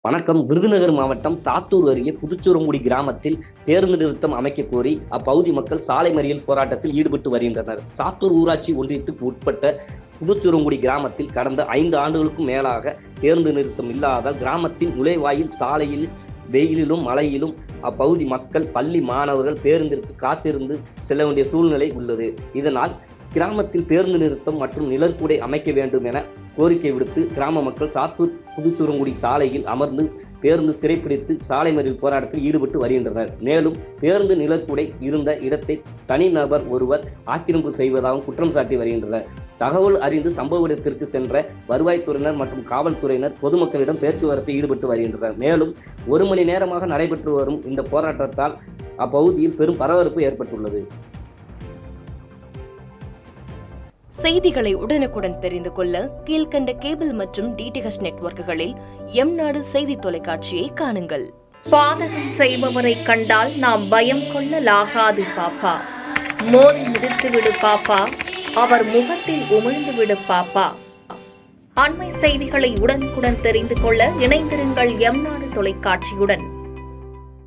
வணக்கம். விருதுநகர் மாவட்டம் சாத்தூர் அருகே புதுச்சூரங்குடி கிராமத்தில் பேருந்து நிறுத்தம் அமைக்க கோரி அப்பகுதி மக்கள் சாலை மறியல் போராட்டத்தில் ஈடுபட்டு வருகின்றனர். சாத்தூர் ஊராட்சி ஒன்றியத்துக்கு உட்பட்ட புதுச்சூரங்குடி கிராமத்தில் கடந்த 5 ஆண்டுகளுக்கும் மேலாக பேருந்து நிறுத்தம் இல்லாததால் கிராமத்தின் நுழைவாயில் சாலையில் வெயிலிலும் மழையிலும் அப்பகுதி மக்கள், பள்ளி மாணவர்கள் பேருந்திற்கு காத்திருந்து செல்ல வேண்டிய சூழ்நிலை உள்ளது. இதனால் கிராமத்தில் பேருந்து நிறுத்தம் மற்றும் நிழற்குடை அமைக்க வேண்டும் என கோரிக்கை விடுத்து கிராம மக்கள் சாத்தூர் புதுச்சூரங்குடி சாலையில் அமர்ந்து பேருந்து சிறைப்பிடித்து சாலை மறியல் போராட்டத்தில் ஈடுபட்டு வருகின்றனர். மேலும் பேருந்து நிழற்குடை இருந்த இடத்தை தனிநபர் ஒருவர் ஆக்கிரமிப்பு செய்வதாகவும் குற்றம் சாட்டி வருகின்றனர். தகவல் அறிந்து சம்பவ இடத்திற்கு சென்ற வருவாய்த்துறையினர் மற்றும் காவல்துறையினர் பொதுமக்களிடம் பேச்சுவார்த்தை ஈடுபட்டு வருகின்றனர். மேலும் 1 மணி நேரமாக நடைபெற்று வரும் இந்த போராட்டத்தால் அப்பகுதியில் பெரும் பரபரப்பு ஏற்பட்டுள்ளது. செய்திகளை உடனுக்குடன் தெரிந்து கொள்ள கீழ்கண்ட கேபிள் மற்றும் டிடிஎச் நெட்வொர்க்குகளில் எம்நாடு செய்தி தொலைக்காட்சியை காணுங்கள். பாதகம் செய்பவரை கண்டால் நாம் பயம் கொள்ளலாகாது பாப்பா. மோதி மிதித்துவிடு பாப்பா, அவர் முகத்தில் உமிழ்ந்து விடு பாப்பா. அண்மை செய்திகளை உடனுக்குடன் தெரிந்து கொள்ள இணைந்திருங்கள் எம்நாடு தொலைக்காட்சியுடன்.